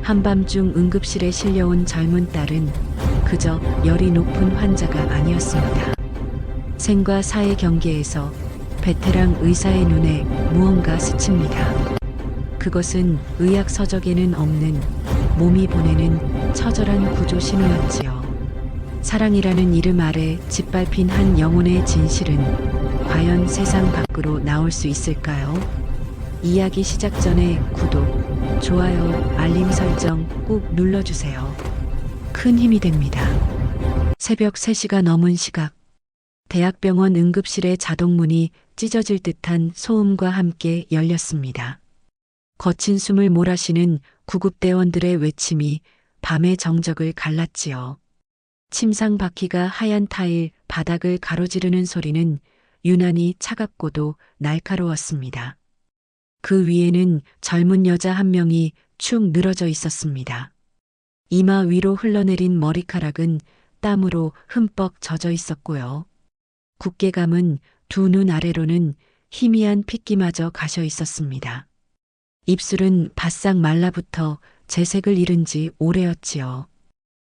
한밤중 응급실에 실려온 젊은 딸은 그저 열이 높은 환자가 아니었습니다. 생과 사의 경계에서 베테랑 의사의 눈에 무언가 스칩니다. 그것은 의학 서적에는 없는 몸이 보내는 처절한 구조 신호였지요. 사랑이라는 이름 아래 짓밟힌 한 영혼의 진실은 과연 세상 밖으로 나올 수 있을까요? 이야기 시작 전에 구독, 좋아요, 알림 설정 꼭 눌러주세요. 큰 힘이 됩니다. 새벽 3시가 넘은 시각. 대학병원 응급실의 자동문이 찢어질 듯한 소음과 함께 열렸습니다. 거친 숨을 몰아쉬는 구급대원들의 외침이 밤의 정적을 갈랐지요. 침상 바퀴가 하얀 타일 바닥을 가로지르는 소리는 유난히 차갑고도 날카로웠습니다. 그 위에는 젊은 여자 한 명이 축 늘어져 있었습니다. 이마 위로 흘러내린 머리카락은 땀으로 흠뻑 젖어 있었고요. 굳게 감은 두 눈 아래로는 희미한 핏기마저 가셔 있었습니다. 입술은 바싹 말라붙어 재색을 잃은 지 오래였지요.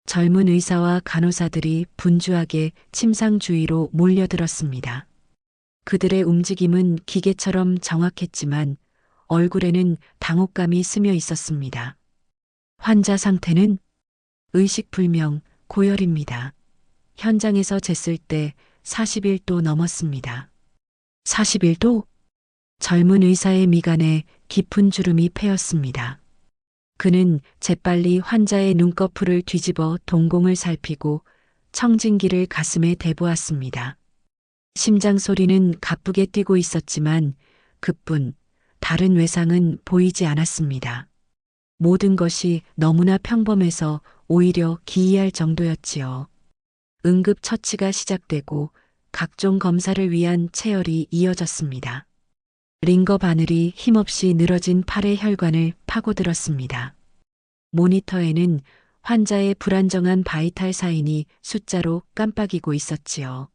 젊은 의사와 간호사들이 분주하게 침상 주위로 몰려들었습니다. 그들의 움직임은 기계처럼 정확했지만 얼굴에는 당혹감이 스며 있었습니다. 환자 상태는 의식불명, 고열입니다. 현장에서 쟀을 때 41도 넘었습니다. 41도? 젊은 의사의 미간에 깊은 주름이 패였습니다. 그는 재빨리 환자의 눈꺼풀을 뒤집어 동공을 살피고 청진기를 가슴에 대보았습니다. 심장 소리는 가쁘게 뛰고 있었지만 그뿐 다른 외상은 보이지 않았습니다. 모든 것이 너무나 평범해서 오히려 기이할 정도였지요. 응급 처치가 시작되고 각종 검사를 위한 체열이 이어졌습니다. 링거 바늘이 힘없이 늘어진 팔의 혈관을 파고들었습니다. 모니터에는 환자의 불안정한 바이탈 사인이 숫자로 깜빡이고 있었지요.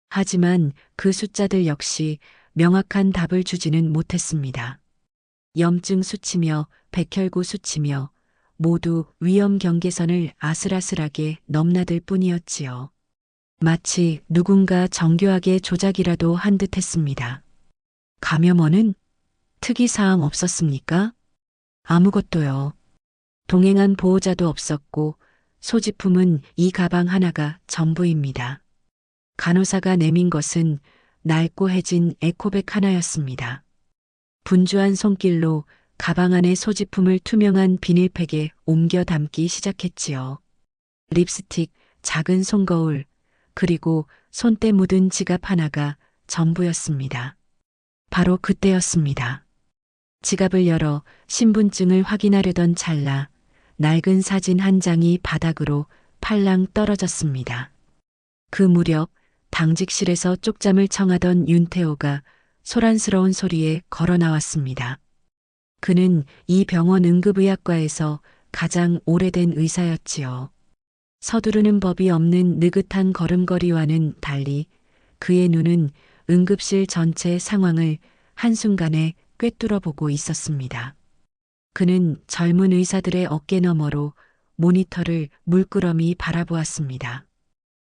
하지만 그 숫자들 역시 명확한 답을 주지는 못했습니다. 염증 수치며 백혈구 수치며 모두 위험 경계선을 아슬아슬하게 넘나들 뿐이었지요. 마치 누군가 정교하게 조작이라도 한 듯했습니다. 감염원은 특이사항 없었습니까? 아무것도요. 동행한 보호자도 없었고 소지품은 이 가방 하나가 전부입니다. 간호사가 내민 것은 낡고 해진 에코백 하나였습니다. 분주한 손길로 가방 안의 소지품을 투명한 비닐팩에 옮겨 담기 시작했지요. 립스틱, 작은 손거울, 그리고 손때 묻은 지갑 하나가 전부였습니다. 바로 그때였습니다. 지갑을 열어 신분증을 확인하려던 찰나 낡은 사진 한 장이 바닥으로 팔랑 떨어졌습니다. 그 무렵 당직실에서 쪽잠을 청하던 윤태호가 소란스러운 소리에 걸어 나왔습니다. 그는 이 병원 응급의학과에서 가장 오래된 의사였지요. 서두르는 법이 없는 느긋한 걸음걸이와는 달리 그의 눈은 응급실 전체 상황을 한순간에 꿰뚫어 보고 있었습니다. 그는 젊은 의사들의 어깨 너머로 모니터를 물끄러미 바라보았습니다.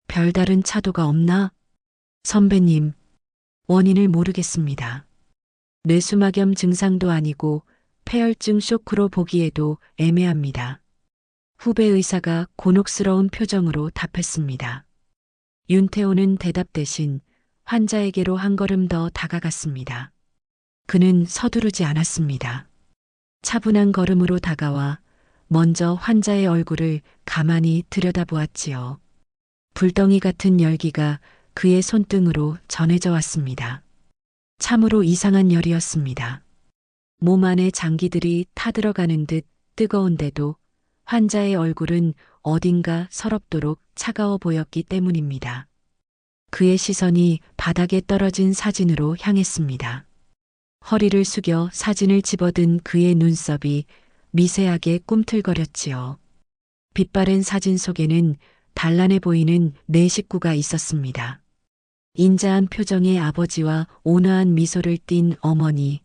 별다른 차도가 없나? 선배님, 원인을 모르겠습니다. 뇌수막염 증상도 아니고 폐혈증 쇼크로 보기에도 애매합니다. 후배 의사가 곤혹스러운 표정으로 답했습니다. 윤태호는 대답 대신 환자에게로 한 걸음 더 다가갔습니다. 그는 서두르지 않았습니다. 차분한 걸음으로 다가와 먼저 환자의 얼굴을 가만히 들여다보았지요. 불덩이 같은 열기가 그의 손등으로 전해져 왔습니다. 참으로 이상한 열이었습니다. 몸 안의 장기들이 타들어가는 듯 뜨거운데도 환자의 얼굴은 어딘가 서럽도록 차가워 보였기 때문입니다. 그의 시선이 바닥에 떨어진 사진으로 향했습니다. 허리를 숙여 사진을 집어든 그의 눈썹이 미세하게 꿈틀거렸지요. 빛바랜 사진 속에는 단란해 보이는 네 식구가 있었습니다. 인자한 표정의 아버지와 온화한 미소를 띤 어머니,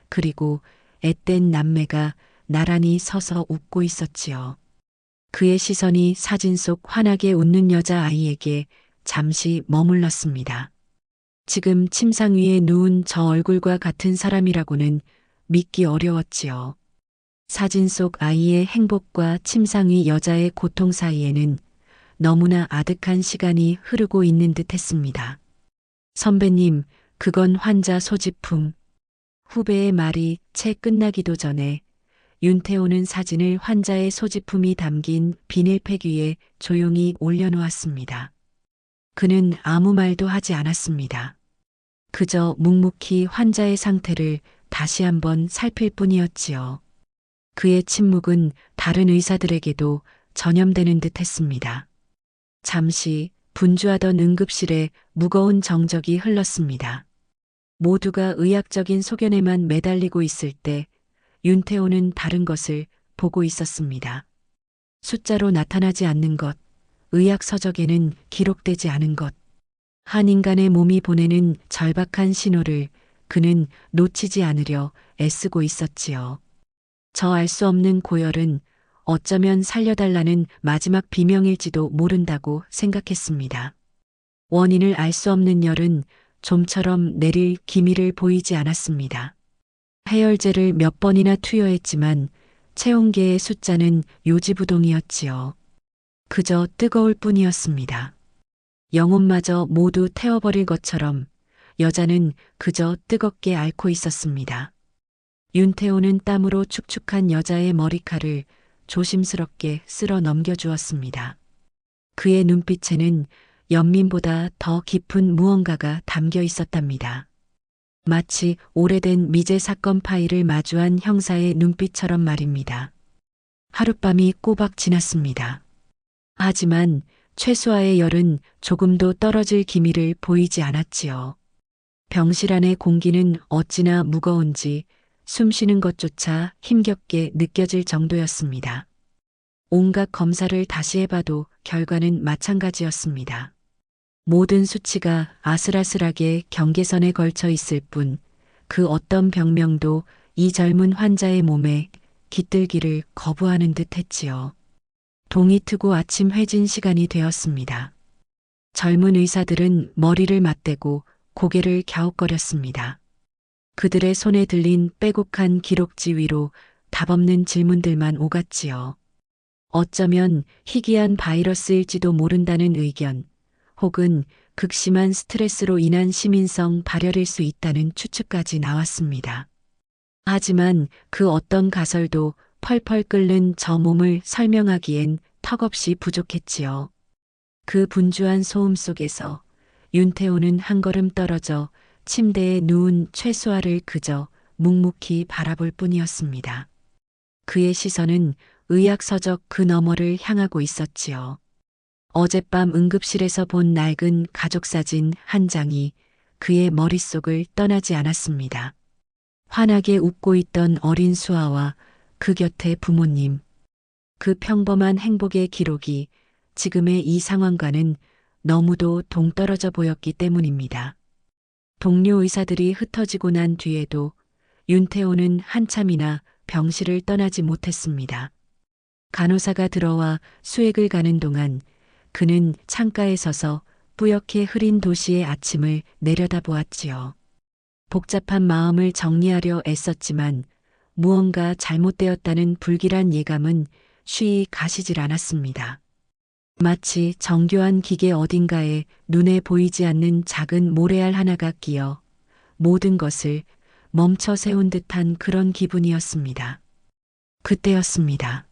그리고 앳된 남매가 나란히 서서 웃고 있었지요. 그의 시선이 사진 속 환하게 웃는 여자아이에게 잠시 머물렀습니다. 지금 침상 위에 누운 저 얼굴과 같은 사람이라고는 믿기 어려웠지요. 사진 속 아이의 행복과 침상 위 여자의 고통 사이에는 너무나 아득한 시간이 흐르고 있는 듯 했습니다. 선배님, 그건 환자 소지품. 후배의 말이 채 끝나기도 전에 윤태호는 사진을 환자의 소지품이 담긴 비닐팩 위에 조용히 올려놓았습니다. 그는 아무 말도 하지 않았습니다. 그저 묵묵히 환자의 상태를 다시 한번 살필 뿐이었지요. 그의 침묵은 다른 의사들에게도 전염되는 듯 했습니다. 잠시 분주하던 응급실에 무거운 정적이 흘렀습니다. 모두가 의학적인 소견에만 매달리고 있을 때 윤태호는 다른 것을 보고 있었습니다. 숫자로 나타나지 않는 것, 의학 서적에는 기록되지 않은 것, 한 인간의 몸이 보내는 절박한 신호를 그는 놓치지 않으려 애쓰고 있었지요. 저 알 수 없는 고열은 어쩌면 살려달라는 마지막 비명일지도 모른다고 생각했습니다. 원인을 알 수 없는 열은 좀처럼 내릴 기미를 보이지 않았습니다. 해열제를 몇 번이나 투여했지만 체온계의 숫자는 요지부동이었지요. 그저 뜨거울 뿐이었습니다. 영혼마저 모두 태워버릴 것처럼 여자는 그저 뜨겁게 앓고 있었습니다. 윤태호는 땀으로 축축한 여자의 머리칼을 조심스럽게 쓸어 넘겨주었습니다. 그의 눈빛에는 연민보다 더 깊은 무언가가 담겨 있었답니다. 마치 오래된 미제 사건 파일을 마주한 형사의 눈빛처럼 말입니다. 하룻밤이 꼬박 지났습니다. 하지만 최수아의 열은 조금도 떨어질 기미를 보이지 않았지요. 병실 안의 공기는 어찌나 무거운지 숨쉬는 것조차 힘겹게 느껴질 정도였습니다. 온갖 검사를 다시 해봐도 결과는 마찬가지였습니다. 모든 수치가 아슬아슬하게 경계선에 걸쳐 있을 뿐 그 어떤 병명도 이 젊은 환자의 몸에 깃들기를 거부하는 듯 했지요. 동이 트고 아침 회진 시간이 되었습니다. 젊은 의사들은 머리를 맞대고 고개를 갸웃거렸습니다. 그들의 손에 들린 빼곡한 기록지 위로 답없는 질문들만 오갔지요. 어쩌면 희귀한 바이러스일지도 모른다는 의견, 혹은 극심한 스트레스로 인한 시민성 발열일 수 있다는 추측까지 나왔습니다. 하지만 그 어떤 가설도 펄펄 끓는 저 몸을 설명하기엔 턱없이 부족했지요. 그 분주한 소음 속에서 윤태호는 한 걸음 떨어져 침대에 누운 최수아를 그저 묵묵히 바라볼 뿐이었습니다. 그의 시선은 의학서적 그 너머를 향하고 있었지요. 어젯밤 응급실에서 본 낡은 가족사진 한 장이 그의 머릿속을 떠나지 않았습니다. 환하게 웃고 있던 어린 수아와 그 곁에 부모님. 그 평범한 행복의 기록이 지금의 이 상황과는 너무도 동떨어져 보였기 때문입니다. 동료 의사들이 흩어지고 난 뒤에도 윤태호는 한참이나 병실을 떠나지 못했습니다. 간호사가 들어와 수액을 가는 동안 그는 창가에 서서 뿌옇게 흐린 도시의 아침을 내려다보았지요. 복잡한 마음을 정리하려 애썼지만 무언가 잘못되었다는 불길한 예감은 쉬이 가시질 않았습니다. 마치 정교한 기계 어딘가에 눈에 보이지 않는 작은 모래알 하나가 끼어 모든 것을 멈춰 세운 듯한 그런 기분이었습니다. 그때였습니다.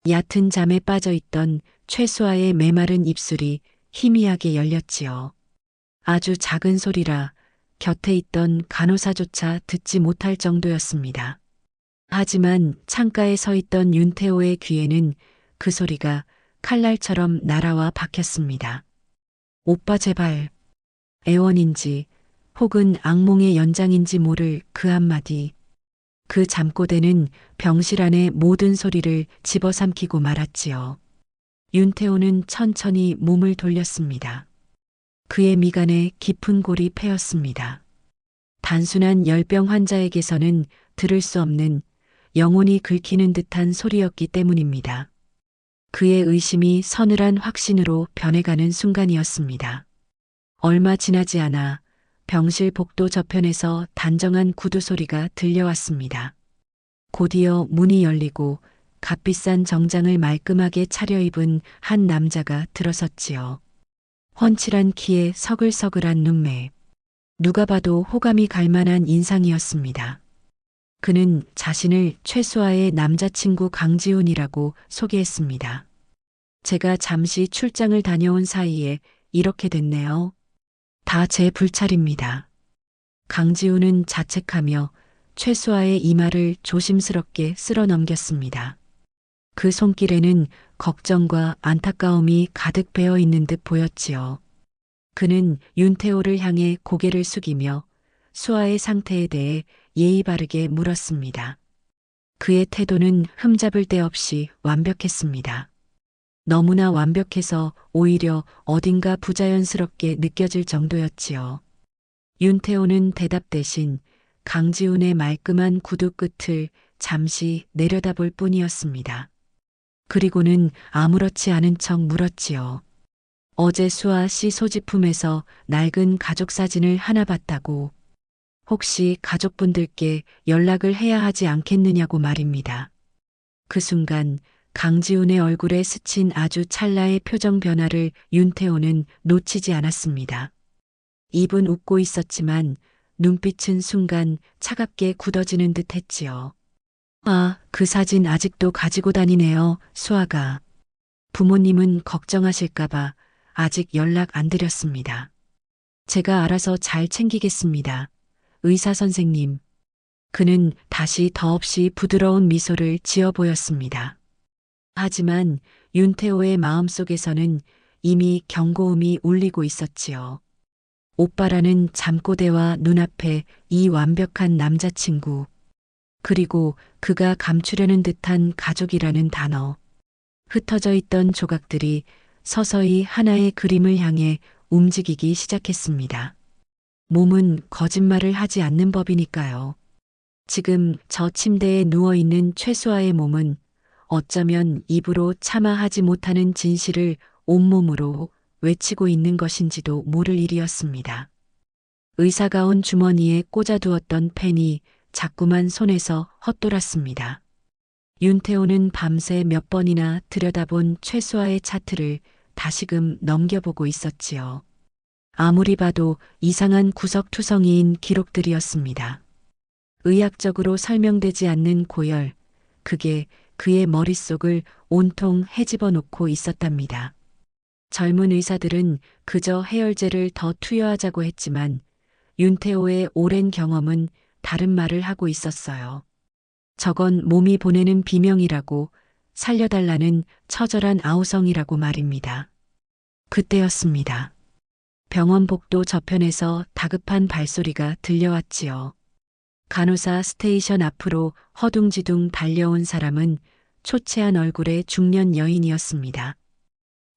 얕은 잠에 빠져있던 최수아의 메마른 입술이 희미하게 열렸지요. 아주 작은 소리라 곁에 있던 간호사조차 듣지 못할 정도였습니다. 하지만 창가에 서 있던 윤태호의 귀에는 그 소리가 칼날처럼 날아와 박혔습니다. 오빠 제발. 애원인지 혹은 악몽의 연장인지 모를 그 한마디. 그 잠꼬대는 병실 안의 모든 소리를 집어삼키고 말았지요. 윤태호는 천천히 몸을 돌렸습니다. 그의 미간에 깊은 골이 패였습니다. 단순한 열병 환자에게서는 들을 수 없는 영혼이 긁히는 듯한 소리였기 때문입니다. 그의 의심이 서늘한 확신으로 변해가는 순간이었습니다. 얼마 지나지 않아 병실 복도 저편에서 단정한 구두 소리가 들려왔습니다. 곧이어 문이 열리고 값비싼 정장을 말끔하게 차려입은 한 남자가 들어섰지요. 훤칠한 키에 서글서글한 눈매. 누가 봐도 호감이 갈 만한 인상이었습니다. 그는 자신을 최수아의 남자친구 강지훈이라고 소개했습니다. 제가 잠시 출장을 다녀온 사이에 이렇게 됐네요. 다 제 불찰입니다. 강지훈은 자책하며 최수아의 이마를 조심스럽게 쓸어 넘겼습니다. 그 손길에는 걱정과 안타까움이 가득 배어 있는 듯 보였지요. 그는 윤태호를 향해 고개를 숙이며 수아의 상태에 대해 예의 바르게 물었습니다. 그의 태도는 흠잡을 데 없이 완벽했습니다. 너무나 완벽해서 오히려 어딘가 부자연스럽게 느껴질 정도였지요. 윤태호는 대답 대신 강지훈의 말끔한 구두 끝을 잠시 내려다볼 뿐이었습니다. 그리고는 아무렇지 않은 척 물었지요. 어제 수아 씨 소지품에서 낡은 가족 사진을 하나 봤다고. 혹시 가족분들께 연락을 해야 하지 않겠느냐고 말입니다. 그 순간 강지훈의 얼굴에 스친 아주 찰나의 표정 변화를 윤태호는 놓치지 않았습니다. 입은 웃고 있었지만 눈빛은 순간 차갑게 굳어지는 듯 했지요. 아, 그 사진 아직도 가지고 다니네요, 수아가. 부모님은 걱정하실까봐 아직 연락 안 드렸습니다. 제가 알아서 잘 챙기겠습니다. 의사 선생님. 그는 다시 더없이 부드러운 미소를 지어 보였습니다. 하지만 윤태호의 마음속에서는 이미 경고음이 울리고 있었지요. 오빠라는 잠꼬대와 눈앞에 이 완벽한 남자친구. 그리고 그가 감추려는 듯한 가족이라는 단어. 흩어져 있던 조각들이 서서히 하나의 그림을 향해 움직이기 시작했습니다. 몸은 거짓말을 하지 않는 법이니까요. 지금 저 침대에 누워있는 최수아의 몸은 어쩌면 입으로 차마 하지 못하는 진실을 온몸으로 외치고 있는 것인지도 모를 일이었습니다. 의사가운 주머니에 꽂아두었던 펜이 자꾸만 손에서 헛돌았습니다. 윤태호는 밤새 몇 번이나 들여다본 최수아의 차트를 다시금 넘겨보고 있었지요. 아무리 봐도 이상한 구석투성이인 기록들이었습니다. 의학적으로 설명되지 않는 고열, 그게 그의 머릿속을 온통 헤집어 놓고 있었답니다. 젊은 의사들은 그저 해열제를 더 투여하자고 했지만 윤태호의 오랜 경험은 다른 말을 하고 있었어요. 저건 몸이 보내는 비명이라고, 살려달라는 처절한 아우성이라고 말입니다. 그때였습니다. 병원 복도 저편에서 다급한 발소리가 들려왔지요. 간호사 스테이션 앞으로 허둥지둥 달려온 사람은 초췌한 얼굴의 중년 여인이었습니다.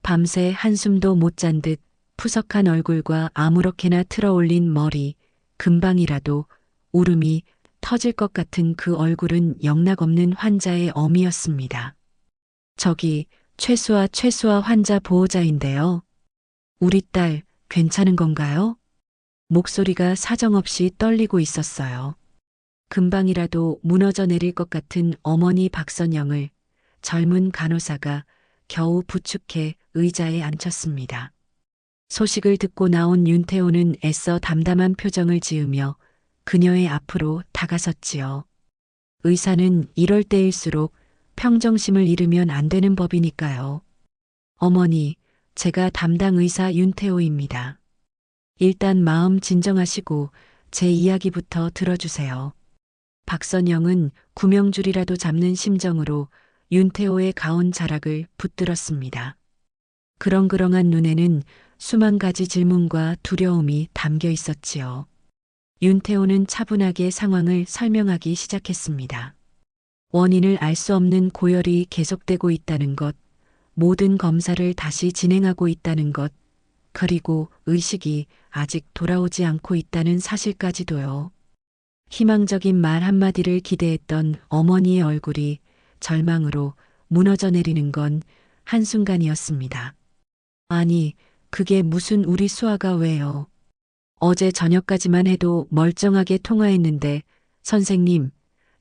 밤새 한숨도 못 잔 듯 푸석한 얼굴과 아무렇게나 틀어올린 머리, 금방이라도 울음이 터질 것 같은 그 얼굴은 영락없는 환자의 어미였습니다. 저기 최수아 환자 보호자인데요. 우리 딸 괜찮은 건가요? 목소리가 사정없이 떨리고 있었어요. 금방이라도 무너져 내릴 것 같은 어머니 박선영을 젊은 간호사가 겨우 부축해 의자에 앉혔습니다. 소식을 듣고 나온 윤태호는 애써 담담한 표정을 지으며 그녀의 앞으로 다가섰지요. 의사는 이럴 때일수록 평정심을 잃으면 안 되는 법이니까요. 어머니, 제가 담당 의사 윤태호입니다. 일단 마음 진정하시고 제 이야기부터 들어주세요. 박선영은 구명줄이라도 잡는 심정으로 윤태호의 가온 자락을 붙들었습니다. 그렁그렁한 눈에는 수만 가지 질문과 두려움이 담겨 있었지요. 윤태호는 차분하게 상황을 설명하기 시작했습니다. 원인을 알 수 없는 고열이 계속되고 있다는 것, 모든 검사를 다시 진행하고 있다는 것, 그리고 의식이 아직 돌아오지 않고 있다는 사실까지도요. 희망적인 말 한마디를 기대했던 어머니의 얼굴이 절망으로 무너져 내리는 건 한순간이었습니다. 아니, 그게 무슨 우리 수아가 왜요? 어제 저녁까지만 해도 멀쩡하게 통화했는데, 선생님,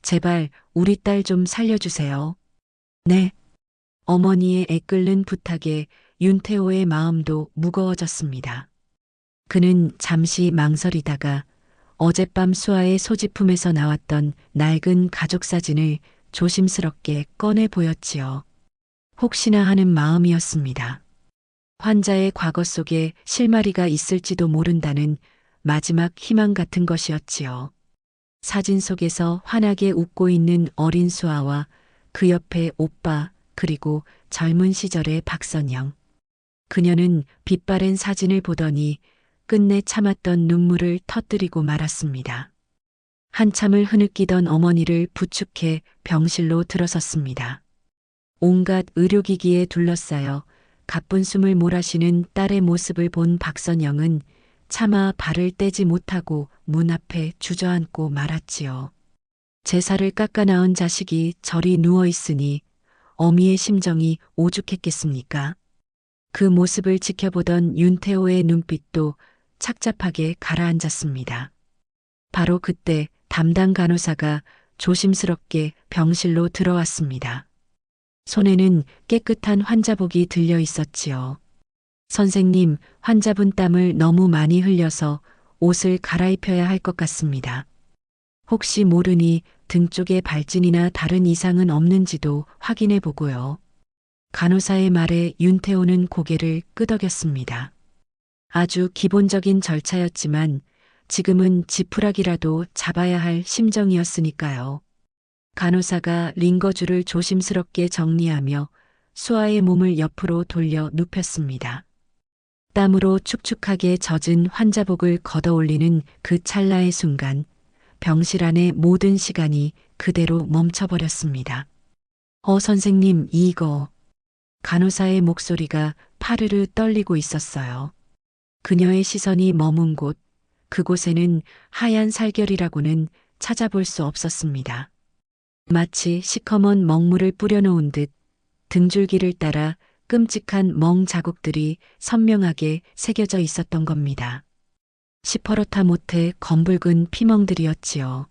제발 우리 딸 좀 살려주세요. 네. 어머니의 애끓는 부탁에 윤태호의 마음도 무거워졌습니다. 그는 잠시 망설이다가 어젯밤 수아의 소지품에서 나왔던 낡은 가족 사진을 조심스럽게 꺼내 보였지요. 혹시나 하는 마음이었습니다. 환자의 과거 속에 실마리가 있을지도 모른다는 마지막 희망 같은 것이었지요. 사진 속에서 환하게 웃고 있는 어린 수아와 그 옆에 오빠 그리고 젊은 시절의 박선영. 그녀는 빛바랜 사진을 보더니 끝내 참았던 눈물을 터뜨리고 말았습니다. 한참을 흐느끼던 어머니를 부축해 병실로 들어섰습니다. 온갖 의료기기에 둘러싸여 가쁜 숨을 몰아쉬는 딸의 모습을 본 박선영은 차마 발을 떼지 못하고 문 앞에 주저앉고 말았지요. 제사를 깎아 낳은 자식이 저리 누워 있으니 어미의 심정이 오죽했겠습니까? 그 모습을 지켜보던 윤태호의 눈빛도 착잡하게 가라앉았습니다. 바로 그때 담당 간호사가 조심스럽게 병실로 들어왔습니다. 손에는 깨끗한 환자복이 들려 있었지요. 선생님, 환자분 땀을 너무 많이 흘려서 옷을 갈아입혀야 할 것 같습니다. 혹시 모르니 등 쪽에 발진이나 다른 이상은 없는지도 확인해 보고요. 간호사의 말에 윤태호는 고개를 끄덕였습니다. 아주 기본적인 절차였지만 지금은 지푸라기라도 잡아야 할 심정이었으니까요. 간호사가 링거줄을 조심스럽게 정리하며 수아의 몸을 옆으로 돌려 눕혔습니다. 땀으로 축축하게 젖은 환자복을 걷어올리는 그 찰나의 순간 병실 안의 모든 시간이 그대로 멈춰버렸습니다. 선생님, 이거. 간호사의 목소리가 파르르 떨리고 있었어요. 그녀의 시선이 머문 곳, 그곳에는 하얀 살결이라고는 찾아볼 수 없었습니다. 마치 시커먼 먹물을 뿌려놓은 듯 등줄기를 따라 끔찍한 멍 자국들이 선명하게 새겨져 있었던 겁니다. 시퍼렇다 못해 검붉은 피멍들이었지요.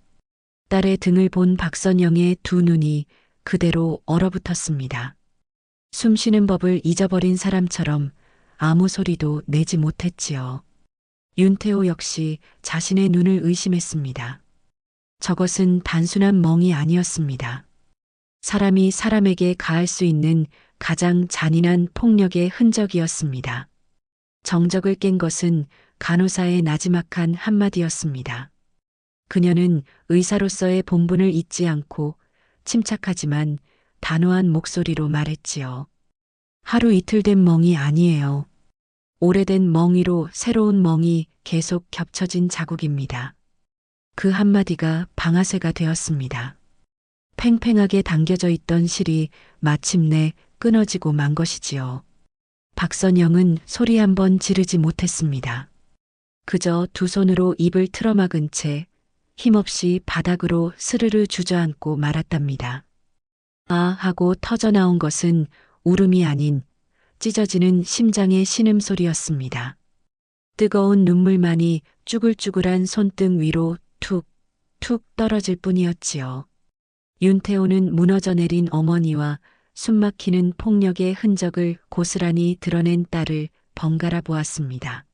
딸의 등을 본 박선영의 두 눈이 그대로 얼어붙었습니다. 숨 쉬는 법을 잊어버린 사람처럼 아무 소리도 내지 못했지요. 윤태호 역시 자신의 눈을 의심했습니다. 저것은 단순한 멍이 아니었습니다. 사람이 사람에게 가할 수 있는 가장 잔인한 폭력의 흔적이었습니다. 정적을 깬 것은 간호사의 나지막한 한마디였습니다. 그녀는 의사로서의 본분을 잊지 않고 침착하지만 단호한 목소리로 말했지요. 하루 이틀 된 멍이 아니에요. 오래된 멍이로 새로운 멍이 계속 겹쳐진 자국입니다. 그 한마디가 방아쇠가 되었습니다. 팽팽하게 당겨져 있던 실이 마침내 끊어지고 만 것이지요. 박선영은 소리 한번 지르지 못했습니다. 그저 두 손으로 입을 틀어막은 채 힘없이 바닥으로 스르르 주저앉고 말았답니다. 아 하고 터져나온 것은 울음이 아닌 찢어지는 심장의 신음소리였습니다. 뜨거운 눈물만이 쭈글쭈글한 손등 위로 툭, 툭 떨어질 뿐이었지요. 윤태호는 무너져 내린 어머니와 숨막히는 폭력의 흔적을 고스란히 드러낸 딸을 번갈아 보았습니다.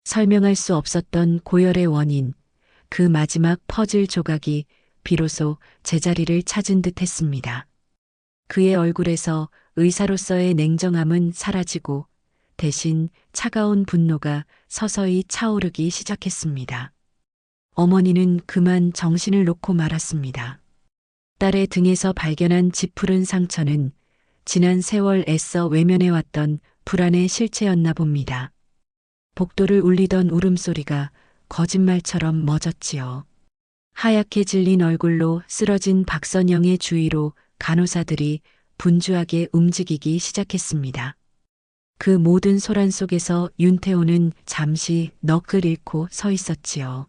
설명할 수 없었던 고열의 원인, 그 마지막 퍼즐 조각이 비로소 제자리를 찾은 듯 했습니다. 그의 얼굴에서 의사로서의 냉정함은 사라지고 대신 차가운 분노가 서서히 차오르기 시작했습니다. 어머니는 그만 정신을 놓고 말았습니다. 딸의 등에서 발견한 짙푸른 상처는 지난 세월 애써 외면해왔던 불안의 실체였나 봅니다. 복도를 울리던 울음소리가 거짓말처럼 멎었지요. 하얗게 질린 얼굴로 쓰러진 박선영의 주위로 간호사들이 분주하게 움직이기 시작했습니다. 그 모든 소란 속에서 윤태호는 잠시 넋을 잃고 서 있었지요.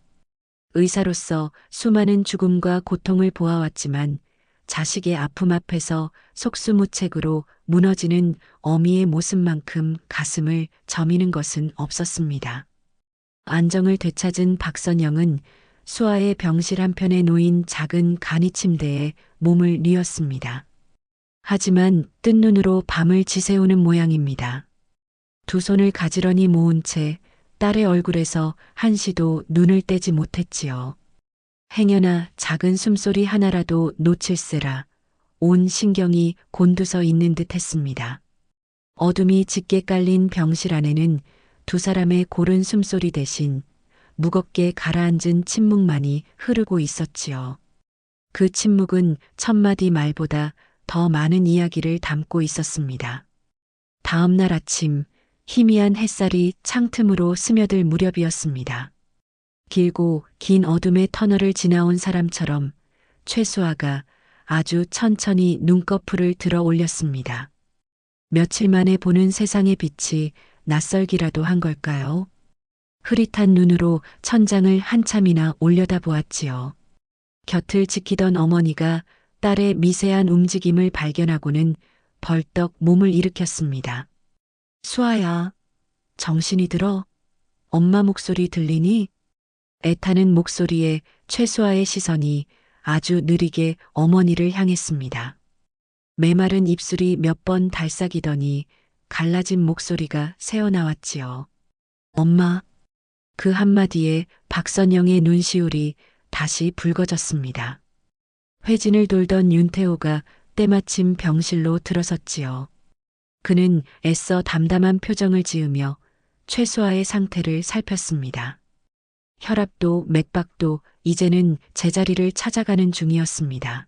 의사로서 수많은 죽음과 고통을 보아왔지만 자식의 아픔 앞에서 속수무책으로 무너지는 어미의 모습만큼 가슴을 저미는 것은 없었습니다. 안정을 되찾은 박선영은 수아의 병실 한편에 놓인 작은 간이 침대에 몸을 뉘었습니다. 하지만 뜬 눈으로 밤을 지새우는 모양입니다. 두 손을 가지런히 모은 채 딸의 얼굴에서 한시도 눈을 떼지 못했지요. 행여나 작은 숨소리 하나라도 놓칠세라 온 신경이 곤두서 있는 듯 했습니다. 어둠이 짙게 깔린 병실 안에는 두 사람의 고른 숨소리 대신 무겁게 가라앉은 침묵만이 흐르고 있었지요. 그 침묵은 천마디 말보다 더 많은 이야기를 담고 있었습니다. 다음 날 아침 희미한 햇살이 창틈으로 스며들 무렵이었습니다. 길고 긴 어둠의 터널을 지나온 사람처럼 최수아가 아주 천천히 눈꺼풀을 들어 올렸습니다. 며칠 만에 보는 세상의 빛이 낯설기라도 한 걸까요? 흐릿한 눈으로 천장을 한참이나 올려다보았지요. 곁을 지키던 어머니가 딸의 미세한 움직임을 발견하고는 벌떡 몸을 일으켰습니다. 수아야, 정신이 들어? 엄마 목소리 들리니? 애타는 목소리에 최수아의 시선이 아주 느리게 어머니를 향했습니다. 메마른 입술이 몇 번 달싹이더니 갈라진 목소리가 새어나왔지요. 엄마. 그 한마디에 박선영의 눈시울이 다시 붉어졌습니다. 회진을 돌던 윤태호가 때마침 병실로 들어섰지요. 그는 애써 담담한 표정을 지으며 최수아의 상태를 살폈습니다. 혈압도 맥박도 이제는 제자리를 찾아가는 중이었습니다.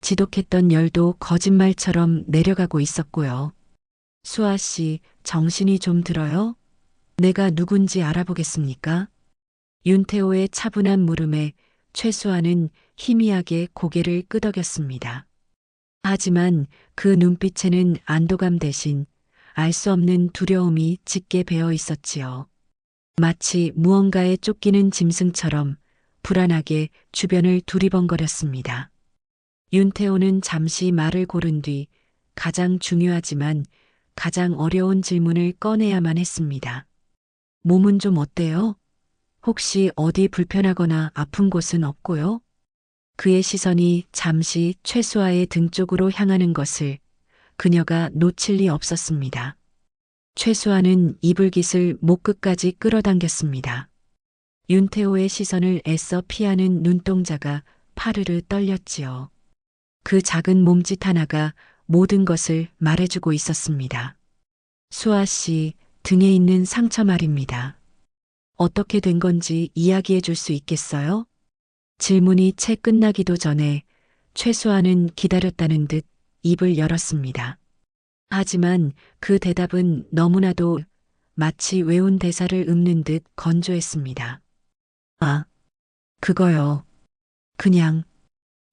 지독했던 열도 거짓말처럼 내려가고 있었고요. 수아 씨, 정신이 좀 들어요? 내가 누군지 알아보겠습니까? 윤태호의 차분한 물음에 최수아는 희미하게 고개를 끄덕였습니다. 하지만 그 눈빛에는 안도감 대신 알 수 없는 두려움이 짙게 배어 있었지요. 마치 무언가에 쫓기는 짐승처럼 불안하게 주변을 두리번거렸습니다. 윤태호는 잠시 말을 고른 뒤 가장 중요하지만 가장 어려운 질문을 꺼내야만 했습니다. 몸은 좀 어때요? 혹시 어디 불편하거나 아픈 곳은 없고요? 그의 시선이 잠시 최수아의 등 쪽으로 향하는 것을 그녀가 놓칠 리 없었습니다. 최수아는 이불깃을 목 끝까지 끌어당겼습니다. 윤태호의 시선을 애써 피하는 눈동자가 파르르 떨렸지요. 그 작은 몸짓 하나가 모든 것을 말해주고 있었습니다. 수아 씨, 등에 있는 상처 말입니다. 어떻게 된 건지 이야기해 줄 수 있겠어요? 질문이 채 끝나기도 전에 최수아는 기다렸다는 듯 입을 열었습니다. 하지만 그 대답은 너무나도 마치 외운 대사를 읊는 듯 건조했습니다. 아, 그거요. 그냥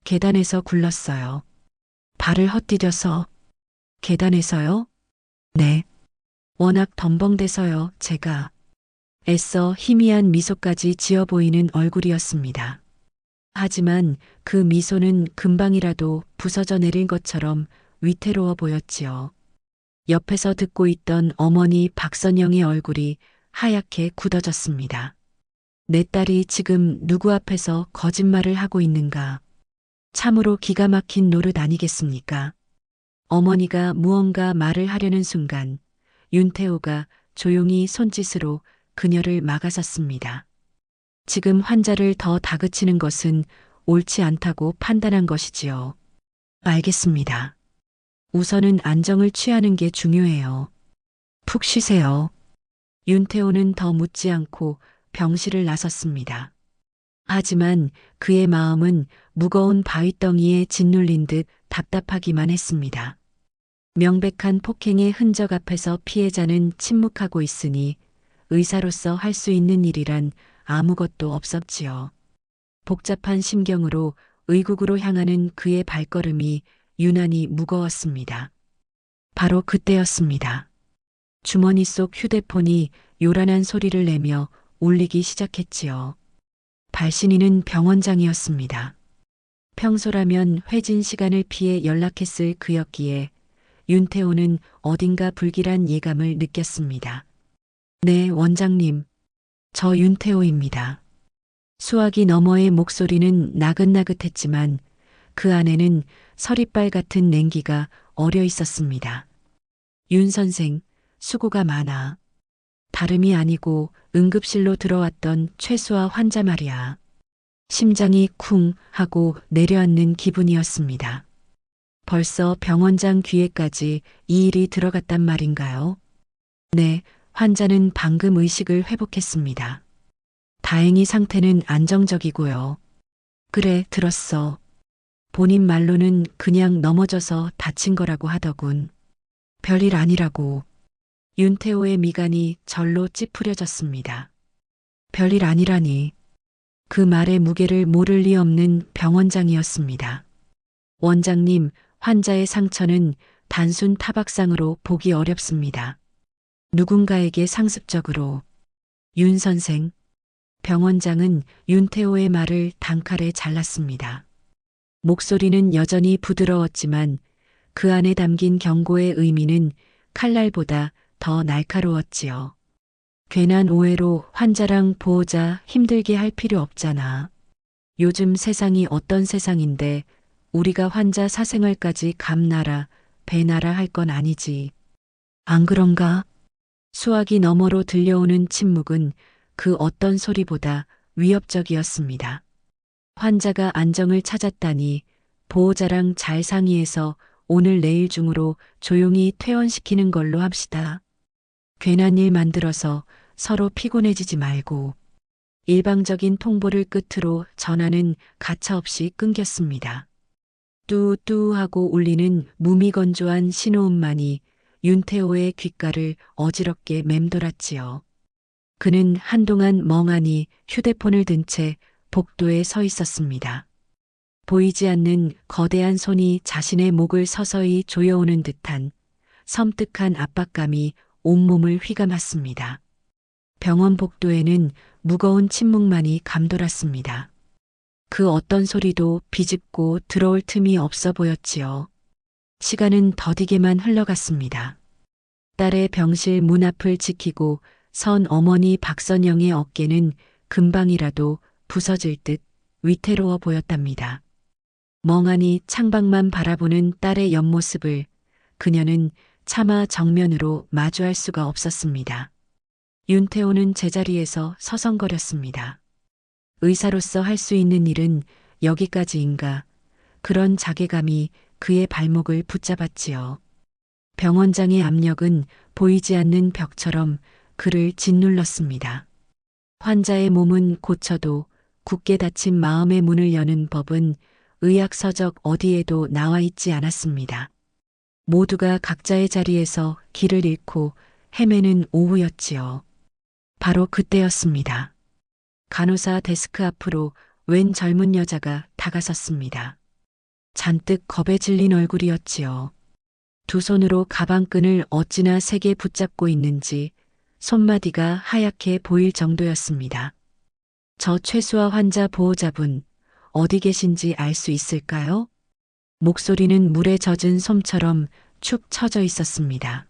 계단에서 굴렀어요. 발을 헛디뎌서. 계단에서요? 네. 워낙 덤벙대서요, 제가. 애써 희미한 미소까지 지어 보이는 얼굴이었습니다. 하지만 그 미소는 금방이라도 부서져 내릴 것처럼 위태로워 보였지요. 옆에서 듣고 있던 어머니 박선영의 얼굴이 하얗게 굳어졌습니다. 내 딸이 지금 누구 앞에서 거짓말을 하고 있는가? 참으로 기가 막힌 노릇 아니겠습니까? 어머니가 무언가 말을 하려는 순간 윤태호가 조용히 손짓으로 그녀를 막아섰습니다. 지금 환자를 더 다그치는 것은 옳지 않다고 판단한 것이지요. 알겠습니다. 우선은 안정을 취하는 게 중요해요. 푹 쉬세요. 윤태호는 더 묻지 않고 병실을 나섰습니다. 하지만 그의 마음은 무거운 바위덩이에 짓눌린 듯 답답하기만 했습니다. 명백한 폭행의 흔적 앞에서 피해자는 침묵하고 있으니 의사로서 할 수 있는 일이란 아무것도 없었지요. 복잡한 심경으로 의국으로 향하는 그의 발걸음이 유난히 무거웠습니다. 바로 그때였습니다. 주머니 속 휴대폰이 요란한 소리를 내며 울리기 시작했지요. 발신인은 병원장이었습니다. 평소라면 회진 시간을 피해 연락했을 그였기에 윤태호는 어딘가 불길한 예감을 느꼈습니다. 네, 원장님. 저 윤태호입니다. 수화기 너머의 목소리는 나긋나긋했지만 그 안에는 서리빨 같은 냉기가 어려 있었습니다. 윤 선생, 수고가 많아. 다름이 아니고 응급실로 들어왔던 최수아 환자 말이야. 심장이 쿵 하고 내려앉는 기분이었습니다. 벌써 병원장 귀에까지 이 일이 들어갔단 말인가요? 네, 환자는 방금 의식을 회복했습니다. 다행히 상태는 안정적이고요. 그래, 들었어. 본인 말로는 그냥 넘어져서 다친 거라고 하더군. 별일 아니라고. 윤태호의 미간이 절로 찌푸려졌습니다. 별일 아니라니. 그 말의 무게를 모를 리 없는 병원장이었습니다. 원장님, 환자의 상처는 단순 타박상으로 보기 어렵습니다. 누군가에게 상습적으로. 윤 선생. 병원장은 윤태호의 말을 단칼에 잘랐습니다. 목소리는 여전히 부드러웠지만 그 안에 담긴 경고의 의미는 칼날보다 더 날카로웠지요. 괜한 오해로 환자랑 보호자 힘들게 할 필요 없잖아. 요즘 세상이 어떤 세상인데 우리가 환자 사생활까지 감나라, 배나라 할 건 아니지. 안 그런가? 수화기 너머로 들려오는 침묵은 그 어떤 소리보다 위협적이었습니다. 환자가 안정을 찾았다니 보호자랑 잘 상의해서 오늘 내일 중으로 조용히 퇴원시키는 걸로 합시다. 괜한 일 만들어서 서로 피곤해지지 말고. 일방적인 통보를 끝으로 전화는 가차없이 끊겼습니다. 뚜뚜 하고 울리는 무미건조한 신호음만이 윤태호의 귓가를 어지럽게 맴돌았지요. 그는 한동안 멍하니 휴대폰을 든 채 복도에 서 있었습니다. 보이지 않는 거대한 손이 자신의 목을 서서히 조여오는 듯한 섬뜩한 압박감이 온몸을 휘감았습니다. 병원 복도에는 무거운 침묵만이 감돌았습니다. 그 어떤 소리도 비집고 들어올 틈이 없어 보였지요. 시간은 더디게만 흘러갔습니다. 딸의 병실 문 앞을 지키고 선 어머니 박선영의 어깨는 금방이라도 부서질 듯 위태로워 보였답니다. 멍하니 창밖만 바라보는 딸의 옆모습을 그녀는 차마 정면으로 마주할 수가 없었습니다. 윤태호는 제자리에서 서성거렸습니다. 의사로서 할 수 있는 일은 여기까지인가. 그런 자괴감이 그의 발목을 붙잡았지요. 병원장의 압력은 보이지 않는 벽처럼 그를 짓눌렀습니다. 환자의 몸은 고쳐도 굳게 닫힌 마음의 문을 여는 법은 의학서적 어디에도 나와 있지 않았습니다. 모두가 각자의 자리에서 길을 잃고 헤매는 오후였지요. 바로 그때였습니다. 간호사 데스크 앞으로 웬 젊은 여자가 다가섰습니다. 잔뜩 겁에 질린 얼굴이었지요. 두 손으로 가방끈을 어찌나 세게 붙잡고 있는지 손마디가 하얗게 보일 정도였습니다. 저 최수아 환자 보호자분, 어디 계신지 알 수 있을까요? 목소리는 물에 젖은 솜처럼 축 처져 있었습니다.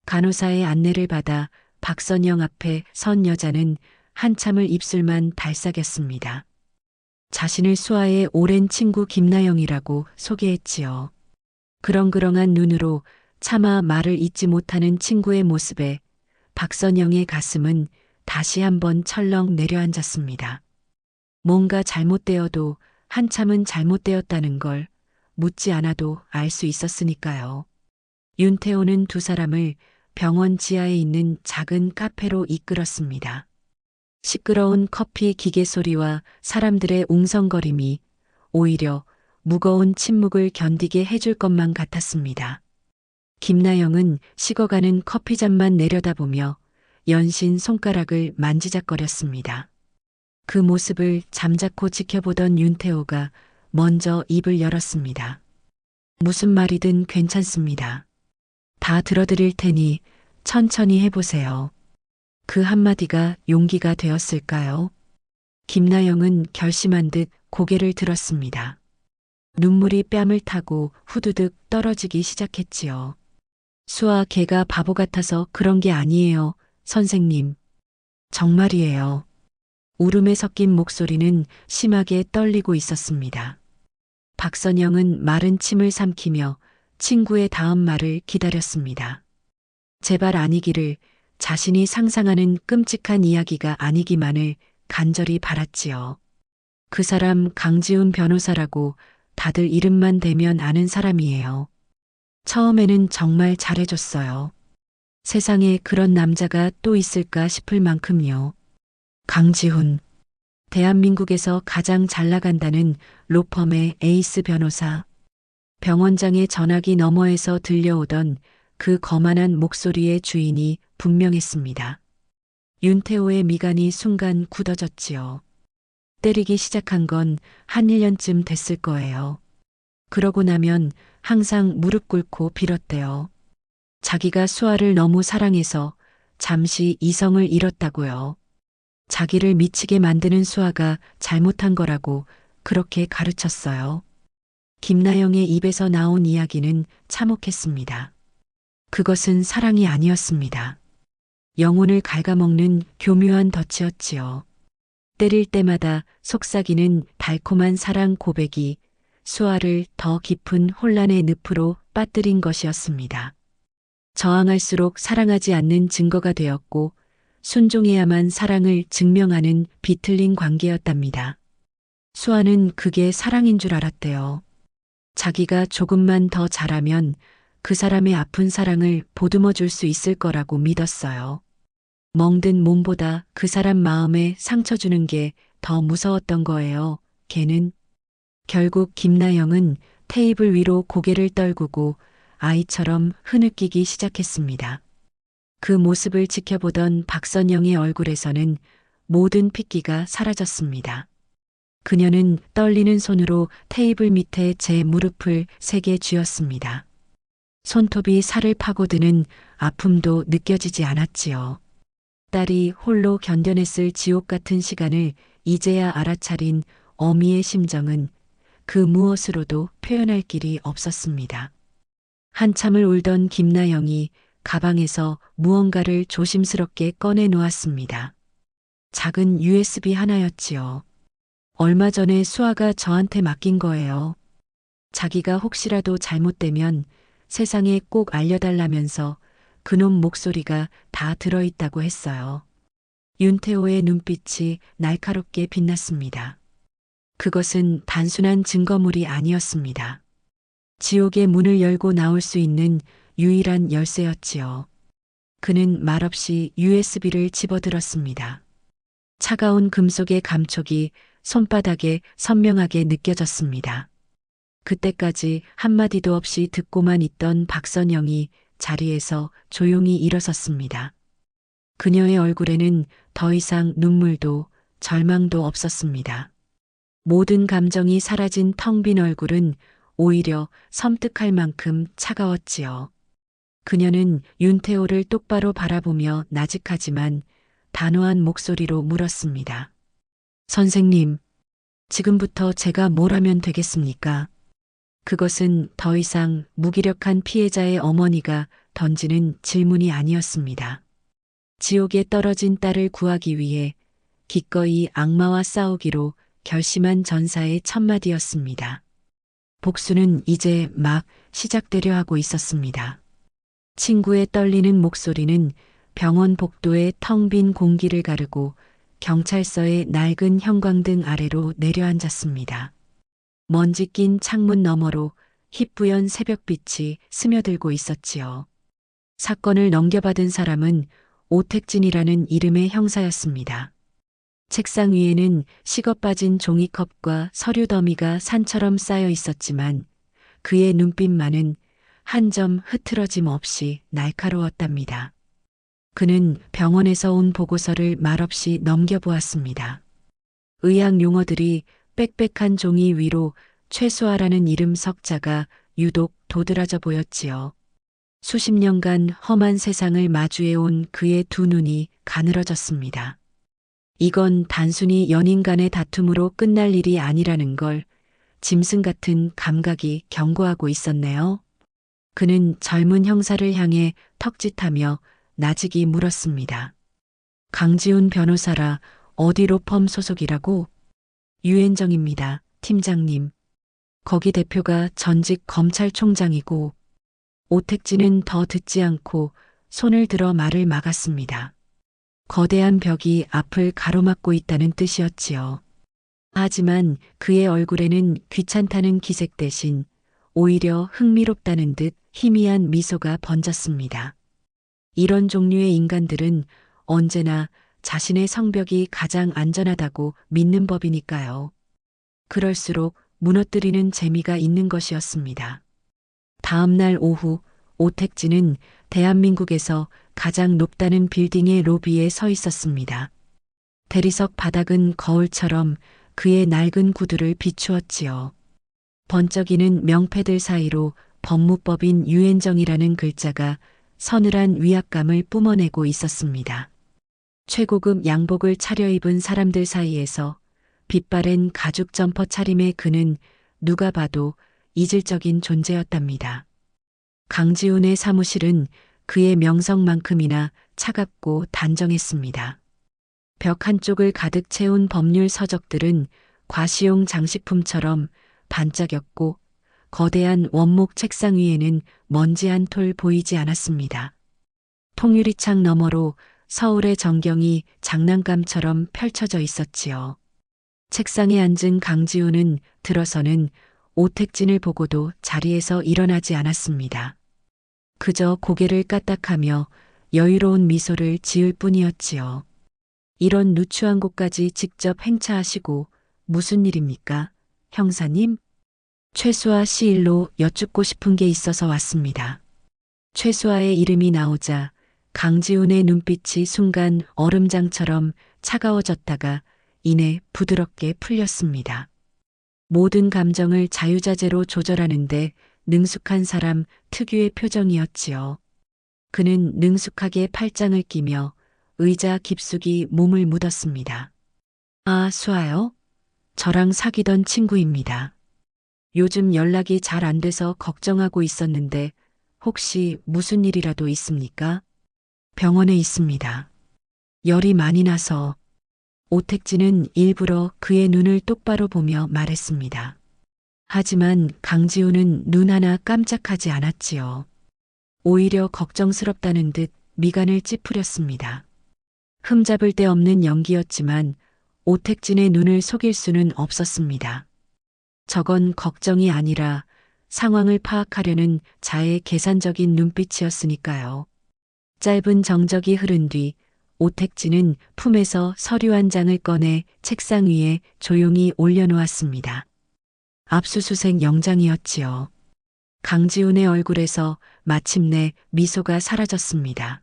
간호사의 안내를 받아 박선영 앞에 선 여자는 한참을 입술만 달싹였습니다. 자신을 수아의 오랜 친구 김나영이라고 소개했지요. 그렁그렁한 눈으로 차마 말을 잇지 못하는 친구의 모습에 박선영의 가슴은 다시 한번 철렁 내려앉았습니다. 뭔가 잘못되어도 한참은 잘못되었다는 걸 묻지 않아도 알 수 있었으니까요. 윤태호는 두 사람을 병원 지하에 있는 작은 카페로 이끌었습니다. 시끄러운 커피 기계 소리와 사람들의 웅성거림이 오히려 무거운 침묵을 견디게 해줄 것만 같았습니다. 김나영은 식어가는 커피잔만 내려다보며 연신 손가락을 만지작거렸습니다. 그 모습을 잠자코 지켜보던 윤태호가 먼저 입을 열었습니다. 무슨 말이든 괜찮습니다. 다 들어드릴 테니 천천히 해보세요. 그 한마디가 용기가 되었을까요? 김나영은 결심한 듯 고개를 들었습니다. 눈물이 뺨을 타고 후두둑 떨어지기 시작했지요. 수아 걔가 바보 같아서 그런 게 아니에요, 선생님. 정말이에요. 울음에 섞인 목소리는 심하게 떨리고 있었습니다. 박선영은 마른 침을 삼키며 친구의 다음 말을 기다렸습니다. 제발 아니기를, 자신이 상상하는 끔찍한 이야기가 아니기만을 간절히 바랐지요. 그 사람 강지훈 변호사라고 다들 이름만 대면 아는 사람이에요. 처음에는 정말 잘해줬어요. 세상에 그런 남자가 또 있을까 싶을 만큼요. 강지훈. 대한민국에서 가장 잘 나간다는 로펌의 에이스 변호사. 병원장의 전화기 너머에서 들려오던 그 거만한 목소리의 주인이 분명했습니다. 윤태호의 미간이 순간 굳어졌지요. 때리기 시작한 건 한 1년쯤 됐을 거예요. 그러고 나면 항상 무릎 꿇고 빌었대요. 자기가 수아를 너무 사랑해서 잠시 이성을 잃었다고요. 자기를 미치게 만드는 수아가 잘못한 거라고 그렇게 가르쳤어요. 김나영의 입에서 나온 이야기는 참혹했습니다. 그것은 사랑이 아니었습니다. 영혼을 갉아먹는 교묘한 덫이었지요. 때릴 때마다 속삭이는 달콤한 사랑 고백이 수아를 더 깊은 혼란의 늪으로 빠뜨린 것이었습니다. 저항할수록 사랑하지 않는 증거가 되었고 순종해야만 사랑을 증명하는 비틀린 관계였답니다. 수아는 그게 사랑인 줄 알았대요. 자기가 조금만 더 잘하면 그 사람의 아픈 사랑을 보듬어 줄 수 있을 거라고 믿었어요. 멍든 몸보다 그 사람 마음에 상처 주는 게 더 무서웠던 거예요. 걔는. 결국 김나영은 테이블 위로 고개를 떨구고 아이처럼 흐느끼기 시작했습니다. 그 모습을 지켜보던 박선영의 얼굴에서는 모든 핏기가 사라졌습니다. 그녀는 떨리는 손으로 테이블 밑에 제 무릎을 세게 쥐었습니다. 손톱이 살을 파고드는 아픔도 느껴지지 않았지요. 딸이 홀로 견뎌냈을 지옥 같은 시간을 이제야 알아차린 어미의 심정은 그 무엇으로도 표현할 길이 없었습니다. 한참을 울던 김나영이 가방에서 무언가를 조심스럽게 꺼내 놓았습니다. 작은 USB 하나였지요. 얼마 전에 수아가 저한테 맡긴 거예요. 자기가 혹시라도 잘못되면 세상에 꼭 알려달라면서 그놈 목소리가 다 들어있다고 했어요. 윤태호의 눈빛이 날카롭게 빛났습니다. 그것은 단순한 증거물이 아니었습니다. 지옥의 문을 열고 나올 수 있는 유일한 열쇠였지요. 그는 말없이 USB를 집어들었습니다. 차가운 금속의 감촉이 손바닥에 선명하게 느껴졌습니다. 그때까지 한마디도 없이 듣고만 있던 박선영이 자리에서 조용히 일어섰습니다. 그녀의 얼굴에는 더 이상 눈물도 절망도 없었습니다. 모든 감정이 사라진 텅 빈 얼굴은 오히려 섬뜩할 만큼 차가웠지요. 그녀는 윤태호를 똑바로 바라보며 나직하지만 단호한 목소리로 물었습니다. 선생님, 지금부터 제가 뭘 하면 되겠습니까? 그것은 더 이상 무기력한 피해자의 어머니가 던지는 질문이 아니었습니다. 지옥에 떨어진 딸을 구하기 위해 기꺼이 악마와 싸우기로 결심한 전사의 첫마디였습니다. 복수는 이제 막 시작되려 하고 있었습니다. 친구의 떨리는 목소리는 병원 복도의 텅 빈 공기를 가르고 경찰서의 낡은 형광등 아래로 내려앉았습니다. 먼지 낀 창문 너머로 희뿌연 새벽빛이 스며들고 있었지요. 사건을 넘겨받은 사람은 오택진이라는 이름의 형사였습니다. 책상 위에는 식어 빠진 종이컵과 서류 더미가 산처럼 쌓여 있었지만 그의 눈빛만은 한 점 흐트러짐 없이 날카로웠답니다. 그는 병원에서 온 보고서를 말없이 넘겨보았습니다. 의학 용어들이 빽빽한 종이 위로 최수아라는 이름 석자가 유독 도드라져 보였지요. 수십 년간 험한 세상을 마주해온 그의 두 눈이 가늘어졌습니다. 이건 단순히 연인 간의 다툼으로 끝날 일이 아니라는 걸 짐승 같은 감각이 경고하고 있었네요. 그는 젊은 형사를 향해 턱짓하며 나직이 물었습니다. 강지훈 변호사라 어디 로펌 소속이라고? 유엔정입니다, 팀장님. 거기 대표가 전직 검찰총장이고. 오택진은 더 듣지 않고 손을 들어 말을 막았습니다. 거대한 벽이 앞을 가로막고 있다는 뜻이었지요. 하지만 그의 얼굴에는 귀찮다는 기색 대신 오히려 흥미롭다는 듯 희미한 미소가 번졌습니다. 이런 종류의 인간들은 언제나 자신의 성벽이 가장 안전하다고 믿는 법이니까요. 그럴수록 무너뜨리는 재미가 있는 것이었습니다. 다음 날 오후 오택진은 대한민국에서 가장 높다는 빌딩의 로비에 서 있었습니다. 대리석 바닥은 거울처럼 그의 낡은 구두를 비추었지요. 번쩍이는 명패들 사이로 법무법인 유엔정이라는 글자가 서늘한 위압감을 뿜어내고 있었습니다. 최고급 양복을 차려입은 사람들 사이에서 빛바랜 가죽 점퍼 차림의 그는 누가 봐도 이질적인 존재였답니다. 강지훈의 사무실은 그의 명성만큼이나 차갑고 단정했습니다. 벽 한쪽을 가득 채운 법률 서적들은 과시용 장식품처럼 반짝였고 거대한 원목 책상 위에는 먼지 한 톨 보이지 않았습니다. 통유리창 너머로 서울의 전경이 장난감처럼 펼쳐져 있었지요. 책상에 앉은 강지훈은 들어서는 오택진을 보고도 자리에서 일어나지 않았습니다. 그저 고개를 까딱하며 여유로운 미소를 지을 뿐이었지요. 이런 누추한 곳까지 직접 행차하시고 무슨 일입니까, 형사님? 최수아 씨 일로 여쭙고 싶은 게 있어서 왔습니다. 최수아의 이름이 나오자 강지훈의 눈빛이 순간 얼음장처럼 차가워졌다가 이내 부드럽게 풀렸습니다. 모든 감정을 자유자재로 조절하는데 능숙한 사람 특유의 표정이었지요. 그는 능숙하게 팔짱을 끼며 의자 깊숙이 몸을 묻었습니다. 아, 수아요? 저랑 사귀던 친구입니다. 요즘 연락이 잘 안 돼서 걱정하고 있었는데 혹시 무슨 일이라도 있습니까? 병원에 있습니다. 열이 많이 나서. 오택진은 일부러 그의 눈을 똑바로 보며 말했습니다. 하지만 강지훈은 눈 하나 깜짝하지 않았지요. 오히려 걱정스럽다는 듯 미간을 찌푸렸습니다. 흠잡을 데 없는 연기였지만 오택진의 눈을 속일 수는 없었습니다. 저건 걱정이 아니라 상황을 파악하려는 자의 계산적인 눈빛이었으니까요. 짧은 정적이 흐른 뒤 오택진은 품에서 서류 한 장을 꺼내 책상 위에 조용히 올려놓았습니다. 압수수색 영장이었지요. 강지훈의 얼굴에서 마침내 미소가 사라졌습니다.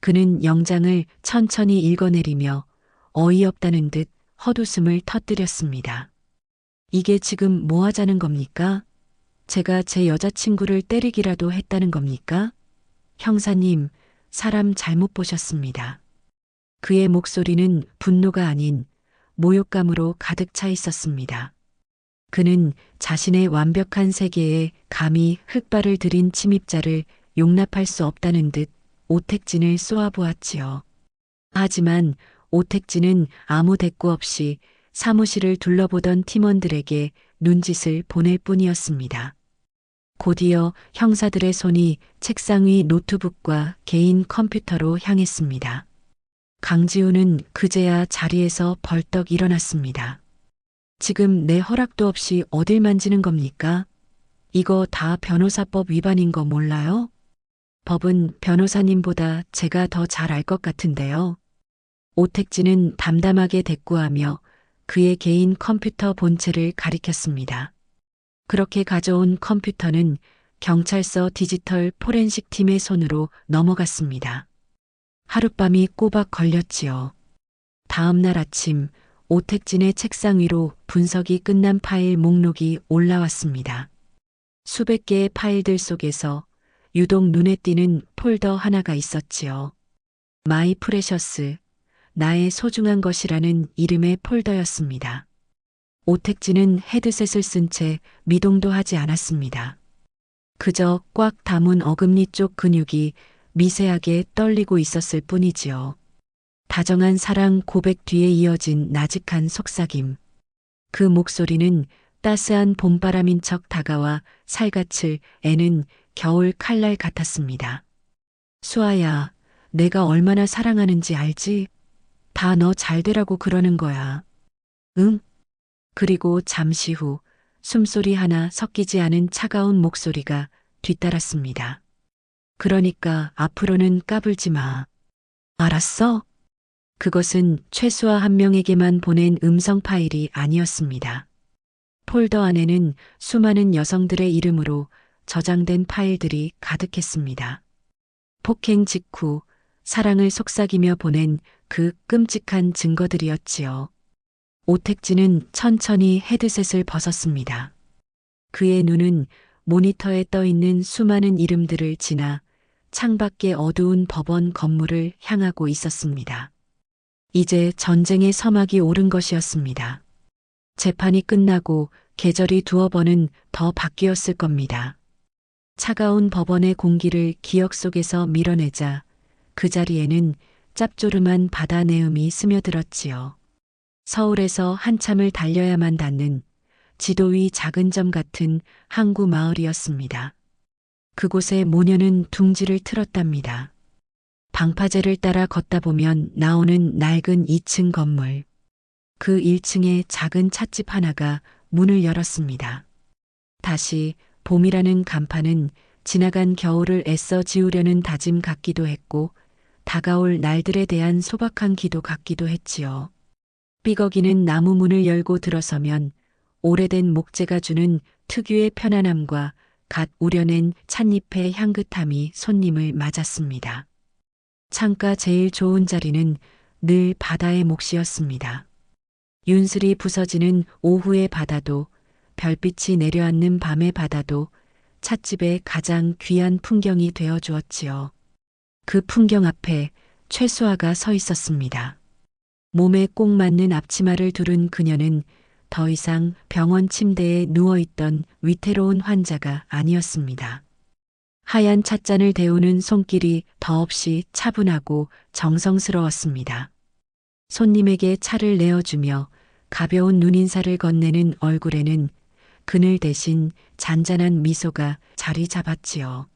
그는 영장을 천천히 읽어내리며 어이없다는 듯 헛웃음을 터뜨렸습니다. 이게 지금 뭐 하자는 겁니까? 제가 제 여자친구를 때리기라도 했다는 겁니까? 형사님, 사람 잘못 보셨습니다. 그의 목소리는 분노가 아닌 모욕감으로 가득 차 있었습니다. 그는 자신의 완벽한 세계에 감히 흑발을 들인 침입자를 용납할 수 없다는 듯 오택진을 쏘아보았지요. 하지만 오택진은 아무 대꾸 없이 사무실을 둘러보던 팀원들에게 눈짓을 보낼 뿐이었습니다. 곧이어 형사들의 손이 책상 위 노트북과 개인 컴퓨터로 향했습니다. 강지훈은 그제야 자리에서 벌떡 일어났습니다. 지금 내 허락도 없이 어딜 만지는 겁니까? 이거 다 변호사법 위반인 거 몰라요? 법은 변호사님보다 제가 더 잘 알 것 같은데요. 오택진은 담담하게 대꾸하며 그의 개인 컴퓨터 본체를 가리켰습니다. 그렇게 가져온 컴퓨터는 경찰서 디지털 포렌식 팀의 손으로 넘어갔습니다. 하룻밤이 꼬박 걸렸지요. 다음 날 아침 오택진의 책상 위로 분석이 끝난 파일 목록이 올라왔습니다. 수백 개의 파일들 속에서 유독 눈에 띄는 폴더 하나가 있었지요. 마이 프레셔스, 나의 소중한 것이라는 이름의 폴더였습니다. 오택진은 헤드셋을 쓴 채 미동도 하지 않았습니다. 그저 꽉 담은 어금니 쪽 근육이 미세하게 떨리고 있었을 뿐이지요. 다정한 사랑 고백 뒤에 이어진 나직한 속삭임. 그 목소리는 따스한 봄바람인 척 다가와 살갗을 애는 겨울 칼날 같았습니다. 수아야, 내가 얼마나 사랑하는지 알지? 다 너 잘되라고 그러는 거야. 응? 그리고 잠시 후 숨소리 하나 섞이지 않은 차가운 목소리가 뒤따랐습니다. 그러니까 앞으로는 까불지 마. 알았어? 그것은 최수아 한 명에게만 보낸 음성 파일이 아니었습니다. 폴더 안에는 수많은 여성들의 이름으로 저장된 파일들이 가득했습니다. 폭행 직후 사랑을 속삭이며 보낸 그 끔찍한 증거들이었지요. 오택진은 천천히 헤드셋을 벗었습니다. 그의 눈은 모니터에 떠 있는 수많은 이름들을 지나 창밖의 어두운 법원 건물을 향하고 있었습니다. 이제 전쟁의 서막이 오른 것이었습니다. 재판이 끝나고 계절이 두어 번은 더 바뀌었을 겁니다. 차가운 법원의 공기를 기억 속에서 밀어내자 그 자리에는 짭조름한 바다 내음이 스며들었지요. 서울에서 한참을 달려야만 닿는 지도 위 작은 점 같은 항구 마을이었습니다. 그곳에 모녀는 둥지를 틀었답니다. 방파제를 따라 걷다 보면 나오는 낡은 2층 건물. 그 1층에 작은 찻집 하나가 문을 열었습니다. 다시 봄이라는 간판은 지나간 겨울을 애써 지우려는 다짐 같기도 했고 다가올 날들에 대한 소박한 기도 같기도 했지요. 삐걱이는 나무 문을 열고 들어서면 오래된 목재가 주는 특유의 편안함과 갓 우려낸 찻잎의 향긋함이 손님을 맞았습니다. 창가 제일 좋은 자리는 늘 바다의 몫이었습니다. 윤슬이 부서지는 오후의 바다도 별빛이 내려앉는 밤의 바다도 찻집의 가장 귀한 풍경이 되어 주었지요. 그 풍경 앞에 최수아가 서 있었습니다. 몸에 꼭 맞는 앞치마를 두른 그녀는 더 이상 병원 침대에 누워있던 위태로운 환자가 아니었습니다. 하얀 찻잔을 데우는 손길이 더없이 차분하고 정성스러웠습니다. 손님에게 차를 내어주며 가벼운 눈인사를 건네는 얼굴에는 그늘 대신 잔잔한 미소가 자리 잡았지요.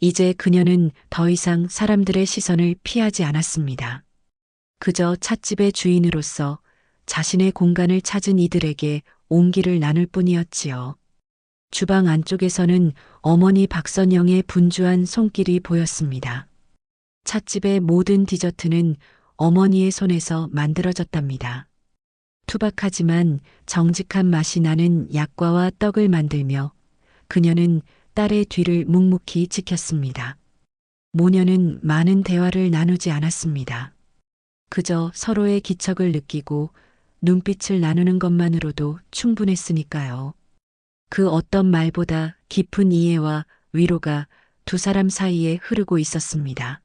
이제 그녀는 더 이상 사람들의 시선을 피하지 않았습니다. 그저 찻집의 주인으로서 자신의 공간을 찾은 이들에게 온기를 나눌 뿐이었지요. 주방 안쪽에서는 어머니 박선영의 분주한 손길이 보였습니다. 찻집의 모든 디저트는 어머니의 손에서 만들어졌답니다. 투박하지만 정직한 맛이 나는 약과와 떡을 만들며 그녀는 딸의 뒤를 묵묵히 지켰습니다. 모녀는 많은 대화를 나누지 않았습니다. 그저 서로의 기척을 느끼고 눈빛을 나누는 것만으로도 충분했으니까요. 그 어떤 말보다 깊은 이해와 위로가 두 사람 사이에 흐르고 있었습니다.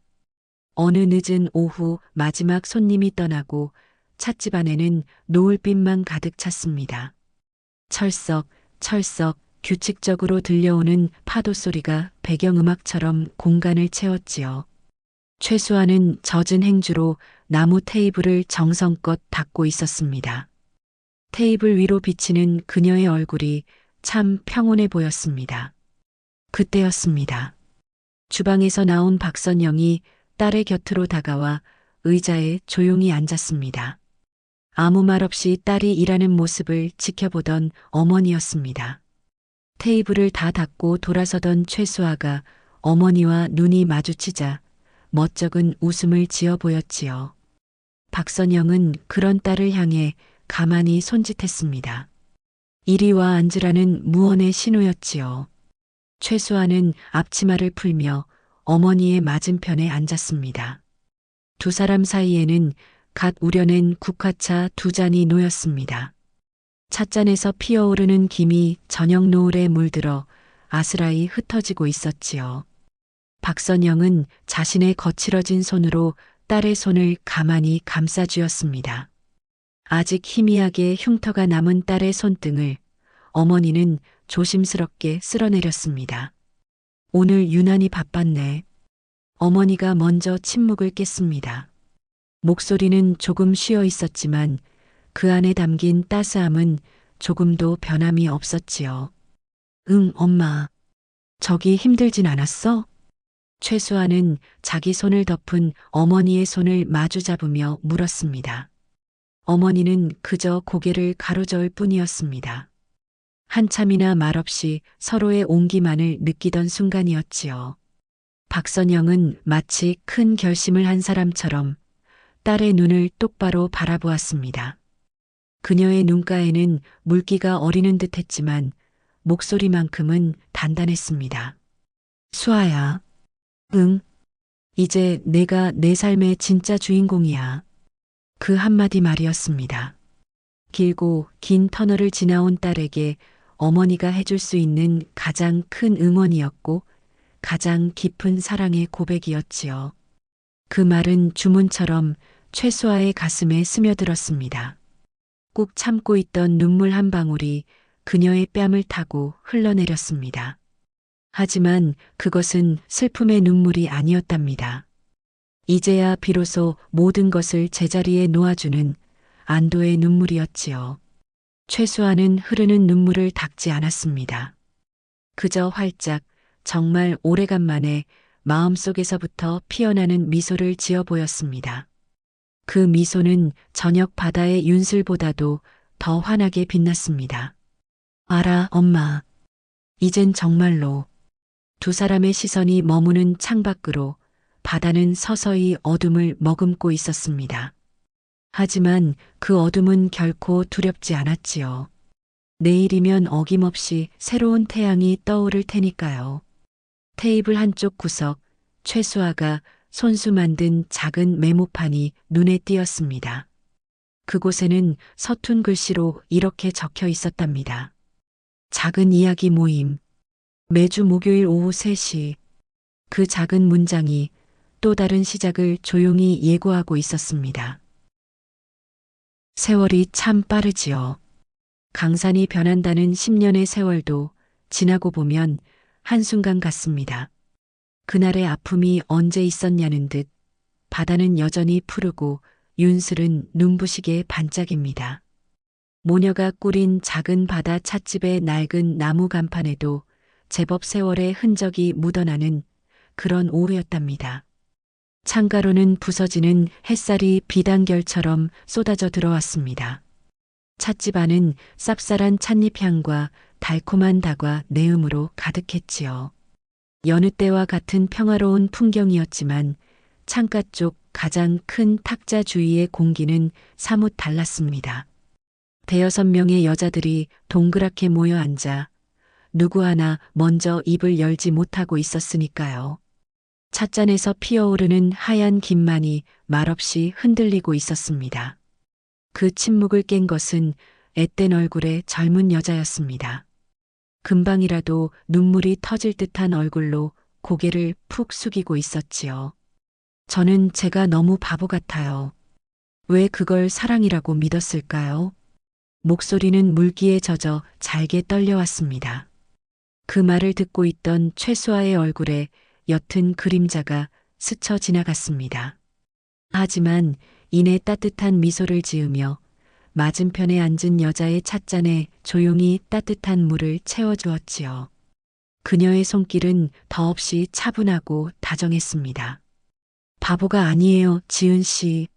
어느 늦은 오후 마지막 손님이 떠나고 찻집 안에는 노을빛만 가득 찼습니다. 철썩, 철썩 규칙적으로 들려오는 파도 소리가 배경음악처럼 공간을 채웠지요. 최수아는 젖은 행주로 나무 테이블을 정성껏 닦고 있었습니다. 테이블 위로 비치는 그녀의 얼굴이 참 평온해 보였습니다. 그때였습니다. 주방에서 나온 박선영이 딸의 곁으로 다가와 의자에 조용히 앉았습니다. 아무 말 없이 딸이 일하는 모습을 지켜보던 어머니였습니다. 테이블을 다 닦고 돌아서던 최수아가 어머니와 눈이 마주치자 멋쩍은 웃음을 지어 보였지요. 박선영은 그런 딸을 향해 가만히 손짓했습니다. 이리 와 앉으라는 무언의 신호였지요. 최수아는 앞치마를 풀며 어머니의 맞은편에 앉았습니다. 두 사람 사이에는 갓 우려낸 국화차 두 잔이 놓였습니다. 찻잔에서 피어오르는 김이 저녁 노을에 물들어 아스라이 흩어지고 있었지요. 박선영은 자신의 거칠어진 손으로 딸의 손을 가만히 감싸쥐었습니다. 아직 희미하게 흉터가 남은 딸의 손등을 어머니는 조심스럽게 쓸어내렸습니다. 오늘 유난히 바빴네. 어머니가 먼저 침묵을 깼습니다. 목소리는 조금 쉬어 있었지만 그 안에 담긴 따스함은 조금도 변함이 없었지요. 응, 엄마. 저기 힘들진 않았어? 최수아는 자기 손을 덮은 어머니의 손을 마주 잡으며 물었습니다. 어머니는 그저 고개를 가로저을 뿐이었습니다. 한참이나 말없이 서로의 온기만을 느끼던 순간이었지요. 박선영은 마치 큰 결심을 한 사람처럼 딸의 눈을 똑바로 바라보았습니다. 그녀의 눈가에는 물기가 어리는 듯했지만 목소리만큼은 단단했습니다. 수아야. 응. 이제 내가 내 삶의 진짜 주인공이야. 그 한마디 말이었습니다. 길고 긴 터널을 지나온 딸에게 어머니가 해줄 수 있는 가장 큰 응원이었고 가장 깊은 사랑의 고백이었지요. 그 말은 주문처럼 최수아의 가슴에 스며들었습니다. 꾹 참고 있던 눈물 한 방울이 그녀의 뺨을 타고 흘러내렸습니다. 하지만 그것은 슬픔의 눈물이 아니었답니다. 이제야 비로소 모든 것을 제자리에 놓아주는 안도의 눈물이었지요. 최수아는 흐르는 눈물을 닦지 않았습니다. 그저 활짝 정말 오래간만에 마음속에서부터 피어나는 미소를 지어 보였습니다. 그 미소는 저녁 바다의 윤슬보다도 더 환하게 빛났습니다. 알아, 엄마. 이젠 정말로. 두 사람의 시선이 머무는 창밖으로 바다는 서서히 어둠을 머금고 있었습니다. 하지만 그 어둠은 결코 두렵지 않았지요. 내일이면 어김없이 새로운 태양이 떠오를 테니까요. 테이블 한쪽 구석, 최수아가 손수 만든 작은 메모판이 눈에 띄었습니다. 그곳에는 서툰 글씨로 이렇게 적혀 있었답니다. 작은 이야기 모임. 매주 목요일 오후 3시. 그 작은 문장이 또 다른 시작을 조용히 예고하고 있었습니다. 세월이 참 빠르지요. 강산이 변한다는 10년의 세월도 지나고 보면 한순간 같습니다. 그날의 아픔이 언제 있었냐는 듯 바다는 여전히 푸르고 윤슬은 눈부시게 반짝입니다. 모녀가 꾸린 작은 바다 찻집의 낡은 나무 간판에도 제법 세월의 흔적이 묻어나는 그런 오후였답니다. 창가로는 부서지는 햇살이 비단결처럼 쏟아져 들어왔습니다. 찻집 안은 쌉쌀한 찻잎 향과 달콤한 다과 내음으로 가득했지요. 여느 때와 같은 평화로운 풍경이었지만 창가 쪽 가장 큰 탁자 주위의 공기는 사뭇 달랐습니다. 대여섯 명의 여자들이 동그랗게 모여 앉아 누구 하나 먼저 입을 열지 못하고 있었으니까요. 찻잔에서 피어오르는 하얀 김만이 말없이 흔들리고 있었습니다. 그 침묵을 깬 것은 앳된 얼굴의 젊은 여자였습니다. 금방이라도 눈물이 터질 듯한 얼굴로 고개를 푹 숙이고 있었지요. 저는 제가 너무 바보 같아요. 왜 그걸 사랑이라고 믿었을까요? 목소리는 물기에 젖어 잘게 떨려왔습니다. 그 말을 듣고 있던 최수아의 얼굴에 옅은 그림자가 스쳐 지나갔습니다. 하지만 이내 따뜻한 미소를 지으며 맞은편에 앉은 여자의 찻잔에 조용히 따뜻한 물을 채워주었지요. 그녀의 손길은 더없이 차분하고 다정했습니다. 바보가 아니에요, 지은 씨.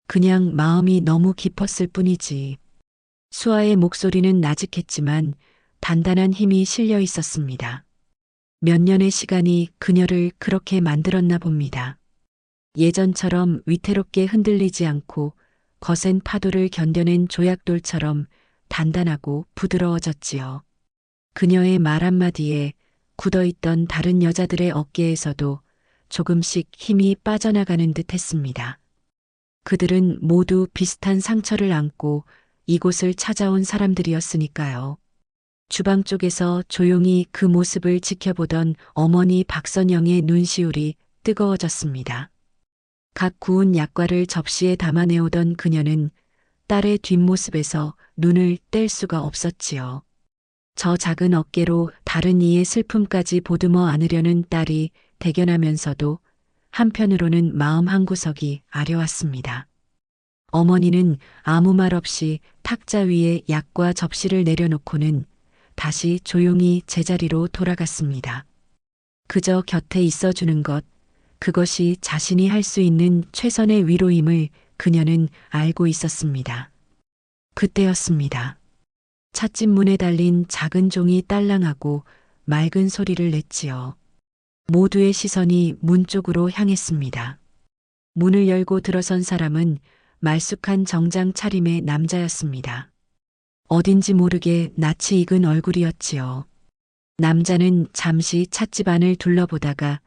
그냥 마음이 너무 깊었을 뿐이지. 수아의 목소리는 나직했지만 단단한 힘이 실려 있었습니다. 몇 년의 시간이 그녀를 그렇게 만들었나 봅니다. 예전처럼 위태롭게 흔들리지 않고 거센 파도를 견뎌낸 조약돌처럼 단단하고 부드러워졌지요. 그녀의 말 한마디에 굳어있던 다른 여자들의 어깨에서도 조금씩 힘이 빠져나가는 듯 했습니다. 그들은 모두 비슷한 상처를 안고 이곳을 찾아온 사람들이었으니까요. 주방 쪽에서 조용히 그 모습을 지켜보던 어머니 박선영의 눈시울이 뜨거워졌습니다. 각 구운 약과를 접시에 담아내오던 그녀는 딸의 뒷모습에서 눈을 뗄 수가 없었지요. 저 작은 어깨로 다른 이의 슬픔까지 보듬어 안으려는 딸이 대견하면서도 한편으로는 마음 한구석이 아려왔습니다. 어머니는 아무 말 없이 탁자 위에 약과 접시를 내려놓고는 다시 조용히 제자리로 돌아갔습니다. 그저 곁에 있어주는 것, 그것이 자신이 할 수 있는 최선의 위로임을 그녀는 알고 있었습니다. 그때였습니다. 찻집 문에 달린 작은 종이 딸랑하고 맑은 소리를 냈지요. 모두의 시선이 문 쪽으로 향했습니다. 문을 열고 들어선 사람은 말쑥한 정장 차림의 남자였습니다. 어딘지 모르게 낯이 익은 얼굴이었지요. 남자는 잠시 찻집 안을 둘러보다가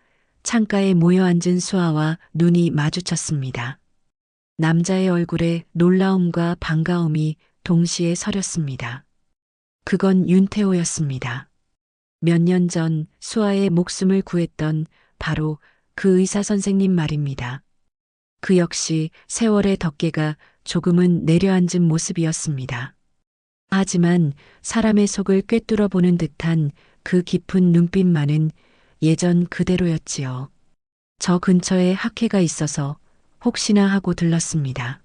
창가에 모여 앉은 수아와 눈이 마주쳤습니다. 남자의 얼굴에 놀라움과 반가움이 동시에 서렸습니다. 그건 윤태호였습니다. 몇 년 전 수아의 목숨을 구했던 바로 그 의사 선생님 말입니다. 그 역시 세월의 덮개가 조금은 내려앉은 모습이었습니다. 하지만 사람의 속을 꿰뚫어 보는 듯한 그 깊은 눈빛만은 예전 그대로였지요. 저 근처에 학회가 있어서 혹시나 하고 들렀습니다.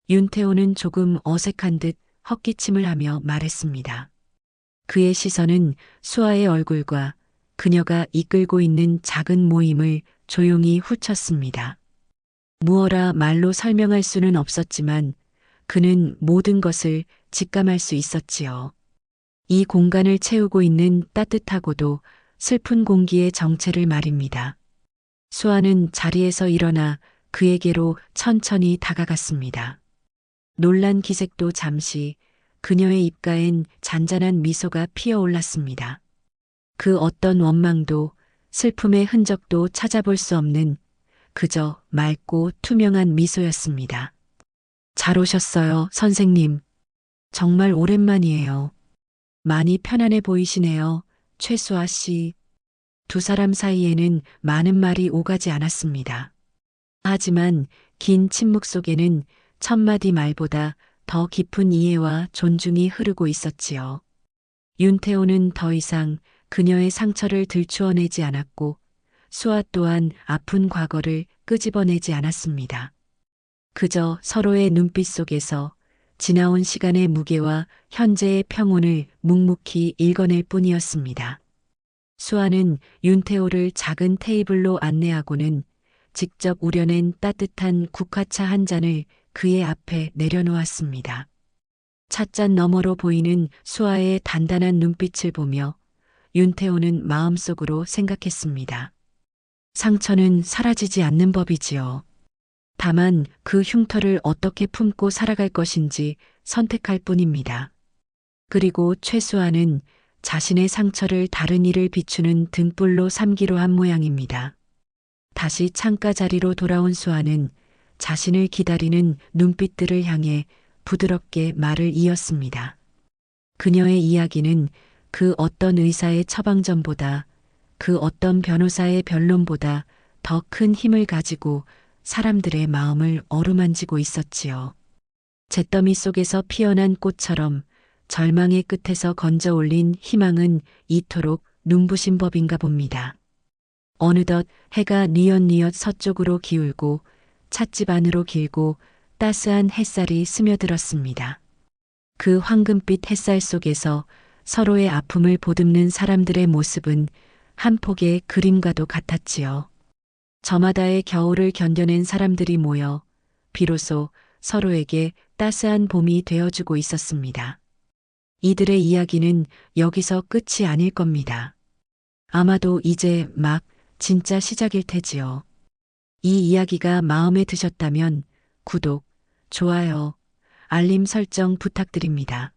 윤태호는 조금 어색한 듯 헛기침을 하며 말했습니다. 그의 시선은 수아의 얼굴과 그녀가 이끌고 있는 작은 모임을 조용히 훑었습니다. 무어라 말로 설명할 수는 없었지만 그는 모든 것을 직감할 수 있었지요. 이 공간을 채우고 있는 따뜻하고도 슬픈 공기의 정체를 말입니다. 수아는 자리에서 일어나 그에게로 천천히 다가갔습니다. 놀란 기색도 잠시 그녀의 입가엔 잔잔한 미소가 피어올랐습니다. 그 어떤 원망도 슬픔의 흔적도 찾아볼 수 없는 그저 맑고 투명한 미소였습니다. 잘 오셨어요, 선생님. 정말 오랜만이에요. 많이 편안해 보이시네요, 최수아 씨. 두 사람 사이에는 많은 말이 오가지 않았습니다. 하지만 긴 침묵 속에는 첫마디 말보다 더 깊은 이해와 존중이 흐르고 있었지요. 윤태호는 더 이상 그녀의 상처를 들추어내지 않았고 수아 또한 아픈 과거를 끄집어내지 않았습니다. 그저 서로의 눈빛 속에서 지나온 시간의 무게와 현재의 평온을 묵묵히 읽어낼 뿐이었습니다. 수아는 윤태호를 작은 테이블로 안내하고는 직접 우려낸 따뜻한 국화차 한 잔을 그의 앞에 내려놓았습니다. 찻잔 너머로 보이는 수아의 단단한 눈빛을 보며 윤태호는 마음속으로 생각했습니다. 상처는 사라지지 않는 법이지요. 다만 그 흉터를 어떻게 품고 살아갈 것인지 선택할 뿐입니다. 그리고 최수아는 자신의 상처를 다른 이를 비추는 등불로 삼기로 한 모양입니다. 다시 창가 자리로 돌아온 수아는 자신을 기다리는 눈빛들을 향해 부드럽게 말을 이었습니다. 그녀의 이야기는 그 어떤 의사의 처방전보다 그 어떤 변호사의 변론보다 더 큰 힘을 가지고 사람들의 마음을 어루만지고 있었지요. 잿더미 속에서 피어난 꽃처럼 절망의 끝에서 건져 올린 희망은 이토록 눈부신 법인가 봅니다. 어느덧 해가 뉘엿뉘엿 서쪽으로 기울고 찻집 안으로 길고 따스한 햇살이 스며들었습니다. 그 황금빛 햇살 속에서 서로의 아픔을 보듬는 사람들의 모습은 한 폭의 그림과도 같았지요. 저마다의 겨울을 견뎌낸 사람들이 모여 비로소 서로에게 따스한 봄이 되어주고 있었습니다. 이들의 이야기는 여기서 끝이 아닐 겁니다. 아마도 이제 막 진짜 시작일 테지요. 이 이야기가 마음에 드셨다면 구독, 좋아요, 알림 설정 부탁드립니다.